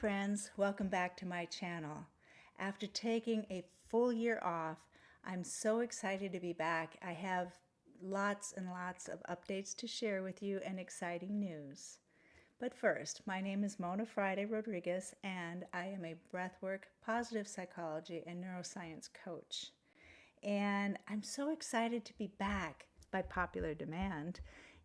friends, welcome back to my channel. After taking a full year off, I'm so excited to be back. I have lots and lots of updates to share with you and exciting news. But first, my name is Mona Friday Rodriguez, and I am a breathwork, positive psychology, and neuroscience coach. And I'm so excited to be back by popular demand.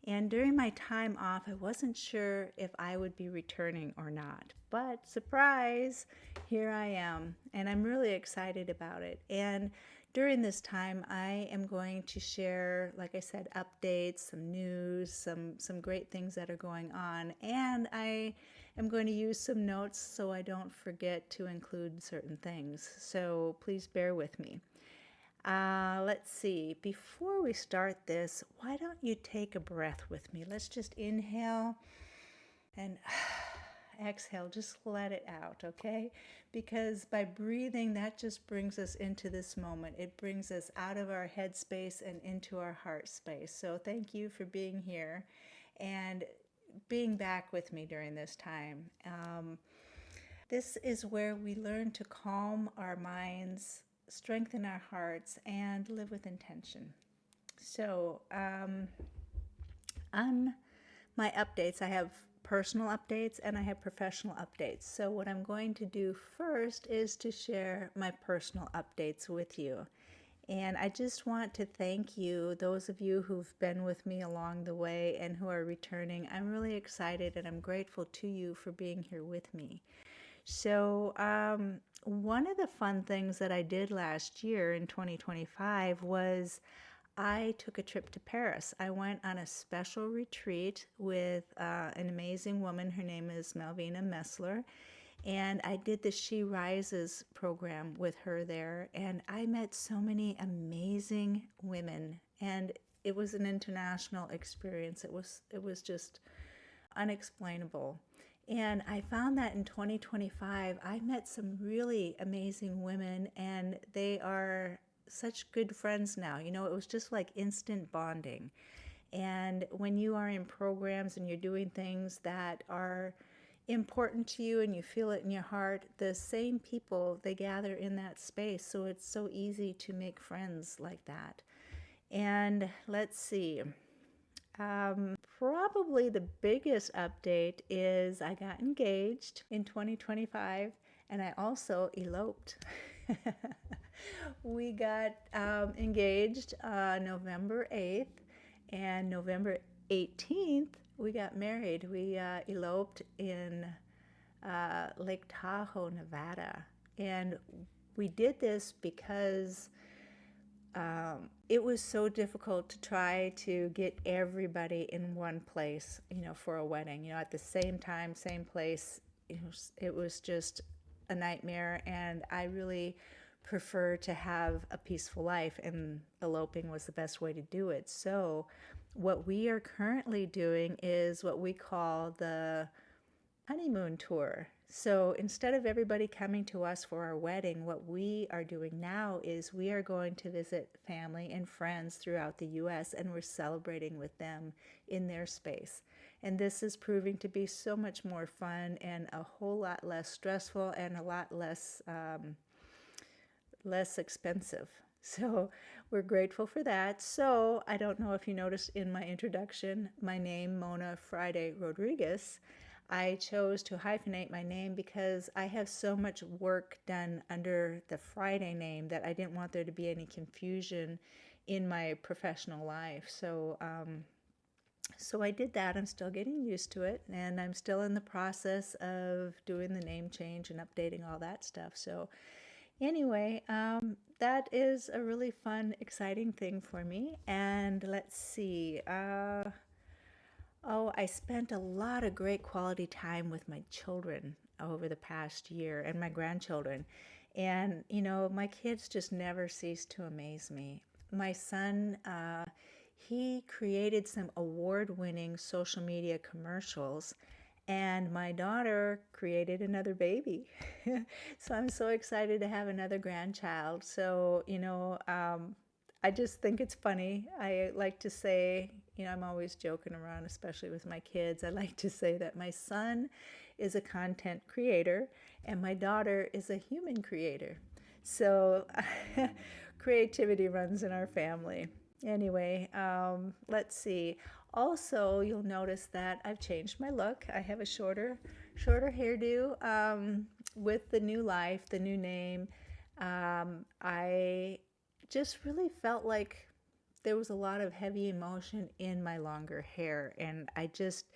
And during my time off, I wasn't sure if I would be returning or not. But surprise, here I am. And I'm really excited about it. And during this time, I am going to share, like I said, updates, some news, some great things that are going on. And I am going to use some notes so I don't forget to include certain things. So please bear with me. Let's see, before we start this, why don't you take a breath with me? Let's just inhale and exhale, just let it out, okay? Because by breathing, that just brings us into this moment. It brings us out of our head space and into our heart space. So thank you for being here and being back with me during this time. This is where we learn to calm our minds, strengthen our hearts, and live with intention. So on my updates, I have personal updates and I have professional updates. So what I'm going to do first is to share my personal updates with you. And I just want to thank you, those of you who've been with me along the way and who are returning. I'm really excited and I'm grateful to you for being here with me. So one of the fun things that I did last year in 2025 was I took a trip to Paris. I went on a special retreat with an amazing woman. Her name is Malvina Messler. And I did the She Rises program with her there. And I met so many amazing women. And it was an international experience. It was just unexplainable. And I found that in 2025, I met some really amazing women, and they are such good friends now. You know, it was just like instant bonding. And when you are in programs and you're doing things that are important to you and you feel it in your heart, the same people, they gather in that space. So it's so easy to make friends like that. And let's see. Probably the biggest update is I got engaged in 2025 and I also eloped. We got engaged November 8th, and November 18th we got married. We eloped in Lake Tahoe, Nevada. And we did this because it was so difficult to try to get everybody in one place, you know, for a wedding, you know, at the same time, same place. It was just a nightmare, and I really prefer to have a peaceful life, and eloping was the best way to do it. So what we are currently doing is what we call the honeymoon tour. So instead of everybody coming to us for our wedding, what we are doing now is we are going to visit family and friends throughout the U.S. and we're celebrating with them in their space. And this is proving to be so much more fun and a whole lot less stressful and a lot less expensive. So we're grateful for that. So I don't know if you noticed in my introduction, my name, Mona Friday Rodriguez. I chose to hyphenate my name because I have so much work done under the Friday name that I didn't want there to be any confusion in my professional life. So I did that. I'm still getting used to it, and I'm still in the process of doing the name change and updating all that stuff. So anyway, that is a really fun, exciting thing for me. And let's see. I spent a lot of great quality time with my children over the past year and my grandchildren. And, you know, my kids just never cease to amaze me. My son, he created some award-winning social media commercials, and my daughter created another baby. So I'm so excited to have another grandchild. So, you know, I just think it's funny. I like to say, you know, I'm always joking around, especially with my kids. I like to say that my son is a content creator, and my daughter is a human creator. So creativity runs in our family. Anyway, let's see. Also, you'll notice that I've changed my look. I have a shorter hairdo with the new life, the new name. I just really felt like there was a lot of heavy emotion in my longer hair, and I just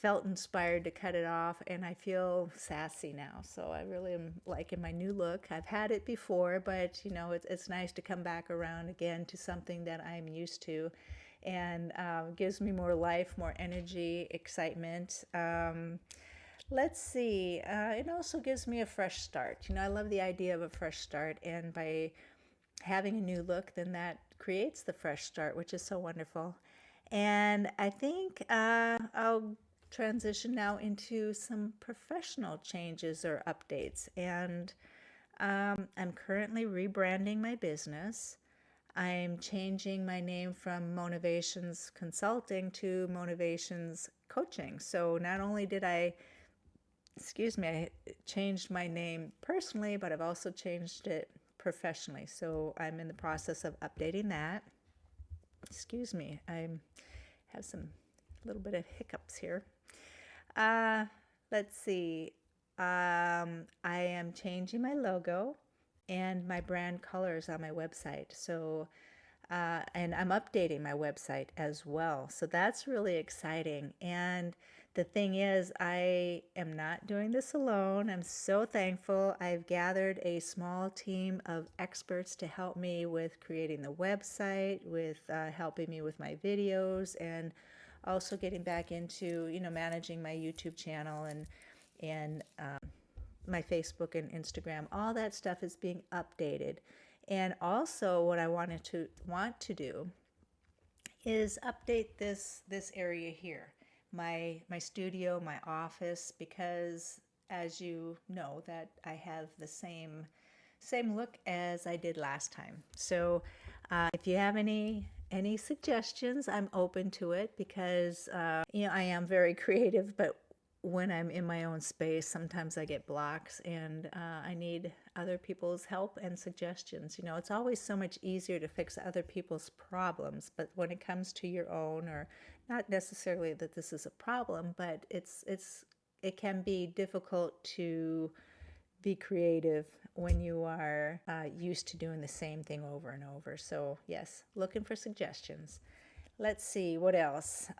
felt inspired to cut it off, and I feel sassy now. So I really am liking my new look. I've had it before, but you know, it's nice to come back around again to something that I'm used to, and gives me more life, more energy, excitement. Let's see. It also gives me a fresh start. You know, I love the idea of a fresh start, and by having a new look, then that creates the fresh start, which is so wonderful. And I think I'll transition now into some professional changes or updates. And I'm currently rebranding my business. I'm changing my name from Monavations Consulting to Monavations Coaching. So not only did I changed my name personally, but I've also changed it professionally. So I'm in the process of updating that. Excuse me, I have some little bit of hiccups here. Let's see. I am changing my logo and my brand colors on my website. So, and I'm updating my website as well. So that's really exciting. And the thing is, I am not doing this alone. I'm so thankful. I've gathered a small team of experts to help me with creating the website, with helping me with my videos, and also getting back into, you know, managing my YouTube channel and my Facebook and Instagram. All that stuff is being updated. And also what I want to do is update this area here, my studio, my office, because as you know, that I have the same look as I did last time. So if you have any suggestions, I'm open to it, because you know, I am very creative, but when I'm in my own space, sometimes I get blocks, and I need other people's help and suggestions. You know, it's always so much easier to fix other people's problems, but when it comes to your own, or not necessarily that this is a problem, but it can be difficult to be creative when you are used to doing the same thing over and over. So yes, looking for suggestions. Let's see, what else?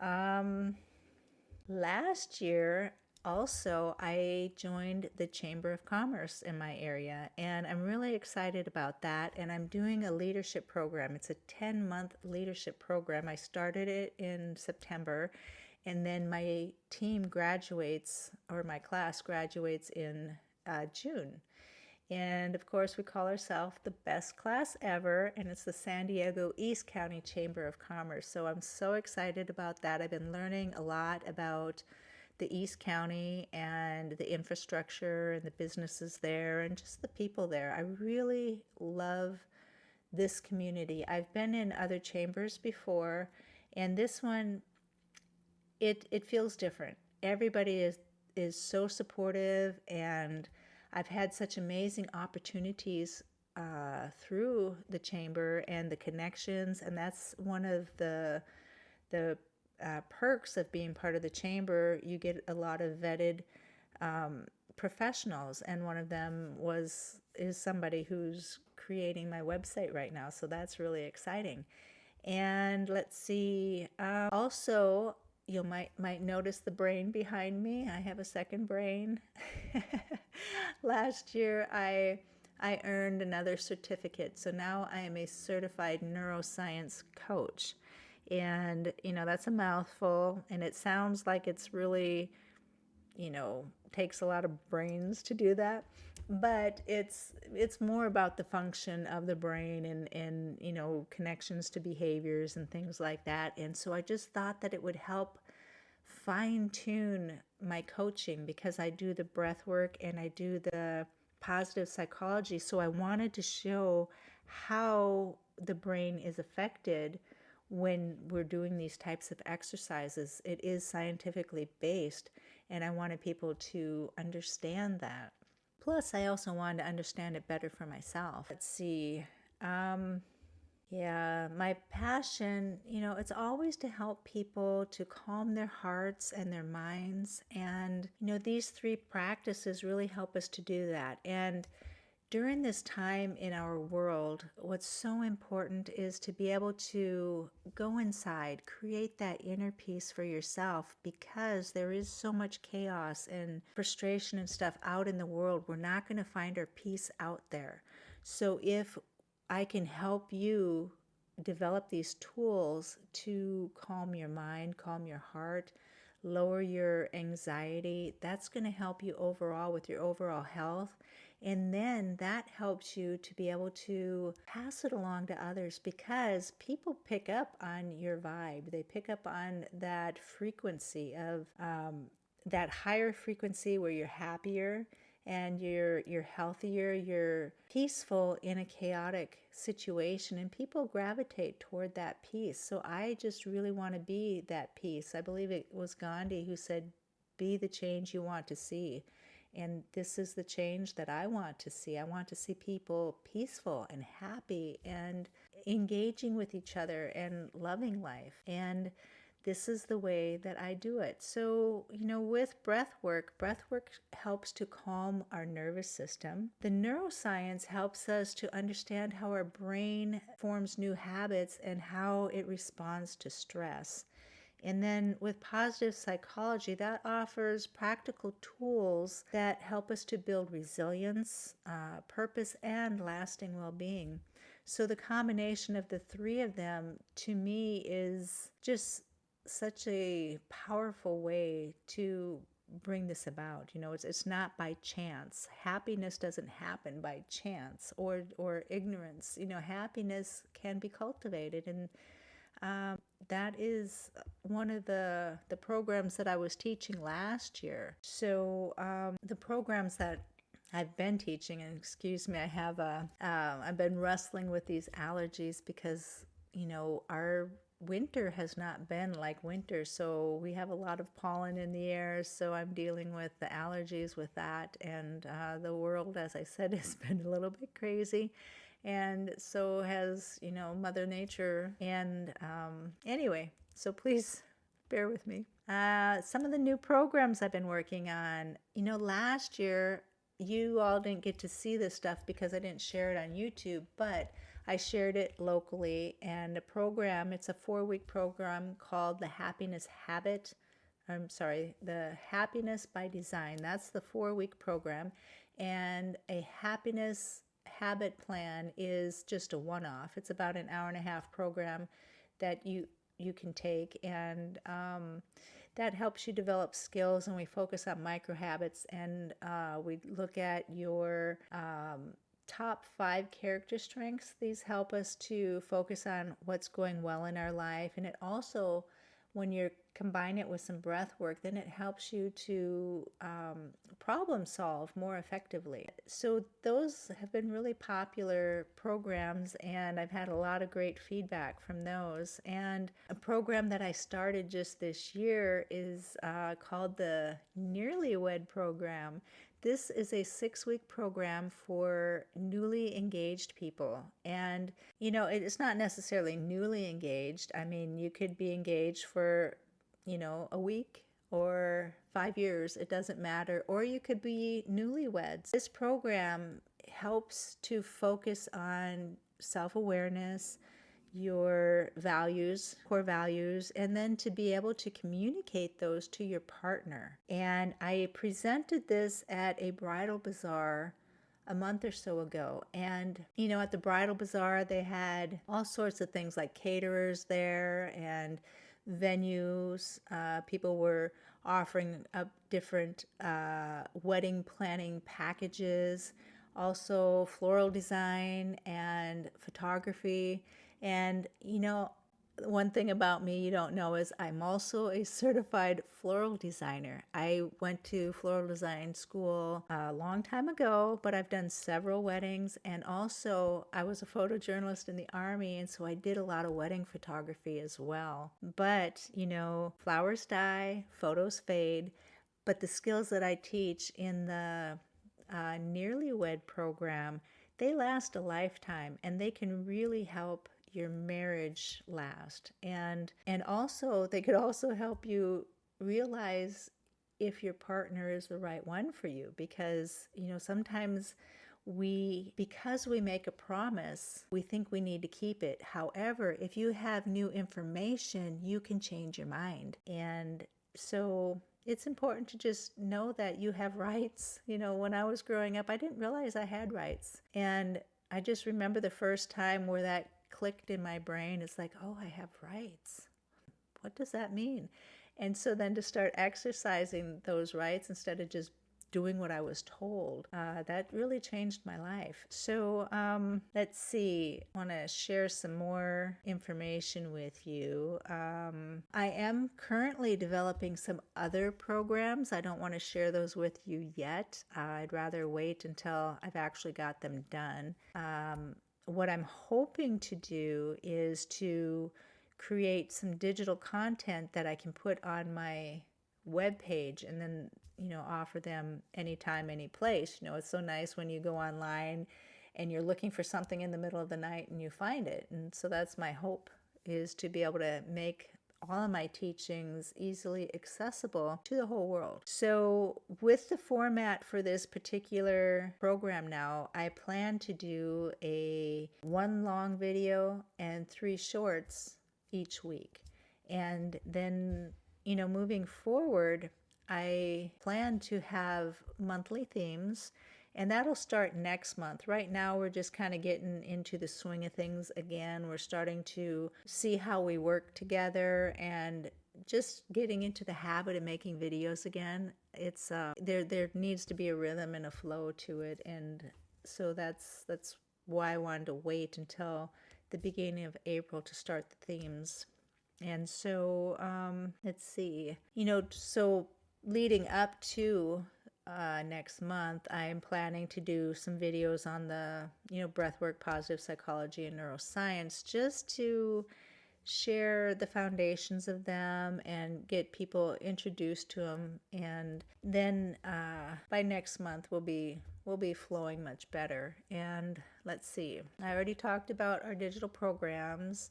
Last year, also, I joined the Chamber of Commerce in my area, and I'm really excited about that. And I'm doing a leadership program. It's a 10-month leadership program. I started it in September, and then my team graduates, or my class graduates in June. And of course, we call ourselves the best class ever, and it's the San Diego East County Chamber of Commerce. So I'm so excited about that. I've been learning a lot about the East County and the infrastructure and the businesses there and just the people there. I really love this community. I've been in other chambers before, and this one, it feels different. Everybody is so supportive, and I've had such amazing opportunities through the chamber and the connections, and that's one of the perks of being part of the chamber. You get a lot of vetted professionals, and one of them is somebody who's creating my website right now, so that's really exciting. And let's see, also, you might notice the brain behind me. I have a second brain. Last year, I earned another certificate, so now I am a certified neuroscience coach. And, you know, that's a mouthful, and it sounds like it's really, you know, takes a lot of brains to do that. But it's more about the function of the brain and you know, connections to behaviors and things like that. And so I just thought that it would help fine tune my coaching, because I do the breath work and I do the positive psychology. So I wanted to show how the brain is affected when we're doing these types of exercises. It is scientifically based, And I wanted people to understand that. Plus, I also wanted to understand it better for myself. Let's see. Yeah, my passion, it's always to help people to calm their hearts and their minds. And, these three practices really help us to do that. And during this time in our world, what's so important is to be able to go inside, create that inner peace for yourself, because there is so much chaos and frustration and stuff out in the world. We're not going to find our peace out there. So if I can help you develop these tools to calm your mind, calm your heart, lower your anxiety, that's going to help you overall with your overall health. And then that helps you to be able to pass it along to others, because people pick up on your vibe. They pick up on that frequency of that higher frequency where you're happier and you're healthier, you're peaceful in a chaotic situation, and people gravitate toward that peace. So I just really want to be that peace. I believe it was Gandhi who said, be the change you want to see. And this is the change that I want to see. I want to see people peaceful and happy and engaging with each other and loving life. And this is the way that I do it. So, with breathwork helps to calm our nervous system. The neuroscience helps us to understand how our brain forms new habits and how it responds to stress. And then with positive psychology, that offers practical tools that help us to build resilience, purpose, and lasting well-being. So the combination of the three of them, to me, is just such a powerful way to bring this about. It's not by chance. Happiness doesn't happen by chance or ignorance. Happiness can be cultivated, and that is one of the programs that I was teaching last year. So the programs that I've been teaching, and excuse me, I've been wrestling with these allergies because, our winter has not been like winter. So we have a lot of pollen in the air. So I'm dealing with the allergies with that. And the world, as I said, has been a little bit crazy. And so has, Mother Nature. And anyway, so please bear with me. Some of the new programs I've been working on, last year, you all didn't get to see this stuff because I didn't share it on YouTube, but I shared it locally. And it's a 4-week program called the Happiness by Design. That's the 4-week program. And a happiness habit plan is just a one-off. It's about an hour-and-a-half program that you can take, and that helps you develop skills. And we focus on micro habits, and we look at your top 5 character strengths. These help us to focus on what's going well in our life, and it also, when you combine it with some breath work, then it helps you to problem solve more effectively. So those have been really popular programs, and I've had a lot of great feedback from those. And a program that I started just this year is called the Nearly Wed Program. This is a 6-week program for newly engaged people. And, it's not necessarily newly engaged. I mean, you could be engaged for, a week or 5 years. It doesn't matter. Or you could be newlyweds. This program helps to focus on self-awareness, your values, core values, and then to be able to communicate those to your partner. And I presented this at a bridal bazaar a month or so ago. And, at the bridal bazaar, they had all sorts of things like caterers there and venues. People were offering up different wedding planning packages, also floral design and photography. And, one thing about me you don't know is I'm also a certified floral designer. I went to floral design school a long time ago, but I've done several weddings. And also I was a photojournalist in the Army, and so I did a lot of wedding photography as well. But, flowers die, photos fade. But the skills that I teach in the Nearly Wed program, they last a lifetime, and they can really help your marriage last. And also they could also help you realize if your partner is the right one for you, because sometimes because we make a promise, we think we need to keep it. However, if you have new information, you can change your mind. And so it's important to just know that you have rights. When I was growing up, I didn't realize I had rights. And I just remember the first time where that clicked in my brain. It's like, oh, I have rights. What does that mean? And so then to start exercising those rights instead of just doing what I was told, that really changed my life. So let's see, I want to share some more information with you. I am currently developing some other programs. I don't want to share those with you yet. I'd rather wait until I've actually got them done. What I'm hoping to do is to create some digital content that I can put on my web page and then offer them anytime, any place. It's so nice when you go online and you're looking for something in the middle of the night and you find it. And so that's my hope, is to be able to make all of my teachings easily accessible to the whole world. So with the format for this particular program now, I plan to do a 1 long video and 3 shorts each week. And then, moving forward, I plan to have monthly themes, and that'll start next month. Right now, we're just kind of getting into the swing of things again. We're starting to see how we work together and just getting into the habit of making videos again. It's there needs to be a rhythm and a flow to it, and so that's why I wanted to wait until the beginning of April to start the themes. And so let's see, so leading up to next month, I am planning to do some videos on the breathwork, positive psychology, and neuroscience, just to share the foundations of them and get people introduced to them. And then by next month we'll be flowing much better. And let's see, I already talked about our digital programs.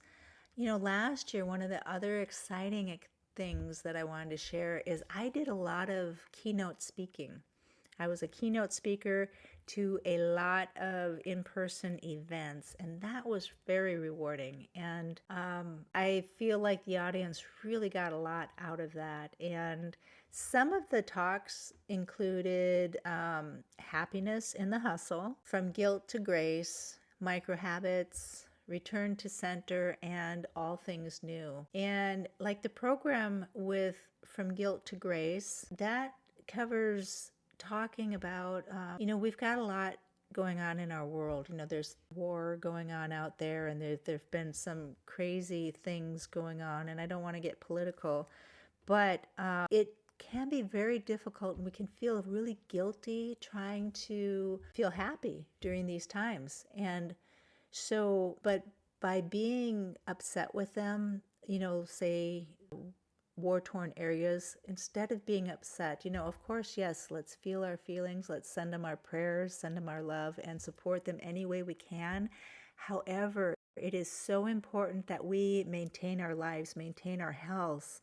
Last year, one of the other exciting things that I wanted to share is I did a lot of keynote speaking. I was a keynote speaker to a lot of in-person events, and that was very rewarding. And I feel like the audience really got a lot out of that. And some of the talks included happiness in the hustle, from guilt to grace, micro habits, return to center, and all things new. And like the program with From Guilt to Grace, that covers talking about, we've got a lot going on in our world. There's war going on out there, and there've been some crazy things going on, and I don't want to get political, but it can be very difficult, and we can feel really guilty trying to feel happy during these times. And so, but by being upset with them, say war-torn areas, instead of being upset, of course, yes, let's feel our feelings, let's send them our prayers, send them our love, and support them any way we can. However, it is so important that we maintain our lives, maintain our health,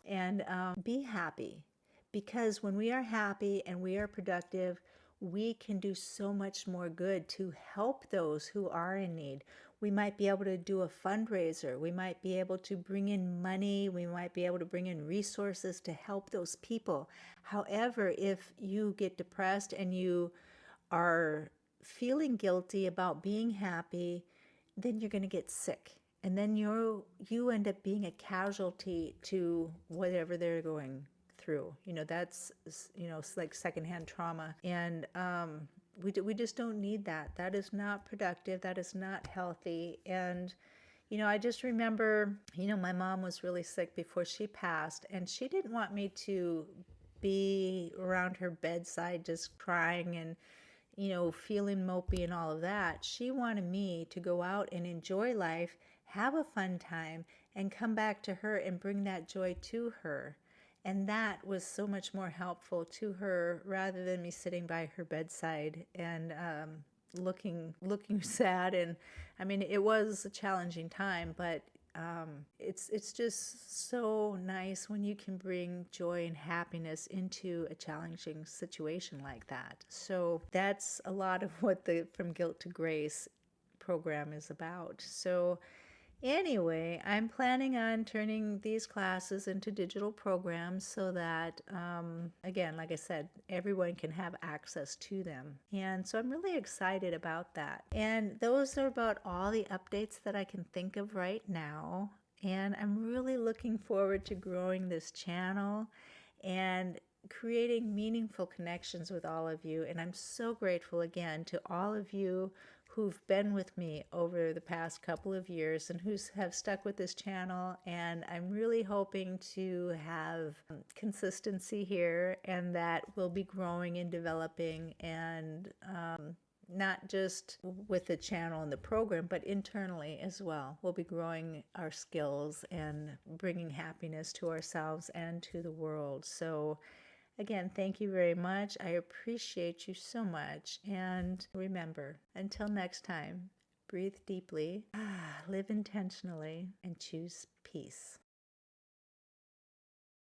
and be happy. Because when we are happy and we are productive, we can do so much more good to help those who are in need. We might be able to do a fundraiser. We might be able to bring in money. We might be able to bring in resources to help those people. However, if you get depressed and you are feeling guilty about being happy, then you're going to get sick. And then you end up being a casualty to whatever they're going through. That's it's like secondhand trauma, and we just don't need that. That is not productive. That is not healthy. And I just remember my mom was really sick before she passed, and she didn't want me to be around her bedside just crying and feeling mopey and all of that. She wanted me to go out and enjoy life, have a fun time, and come back to her and bring that joy to her. And that was so much more helpful to her rather than me sitting by her bedside and looking sad. And I mean, it was a challenging time, but it's just so nice when you can bring joy and happiness into a challenging situation like that. So that's a lot of what the From Guilt to Grace program is about. So anyway, I'm planning on turning these classes into digital programs so that, again, like I said, everyone can have access to them. And so I'm really excited about that. And those are about all the updates that I can think of right now. And I'm really looking forward to growing this channel and creating meaningful connections with all of you. And I'm so grateful again to all of you who've been with me over the past couple of years and who have stuck with this channel. And I'm really hoping to have consistency here, and that we'll be growing and developing, and not just with the channel and the program, but internally as well. We'll be growing our skills and bringing happiness to ourselves and to the world. So again, thank you very much. I appreciate you so much. And remember, until next time, breathe deeply, live intentionally, and choose peace.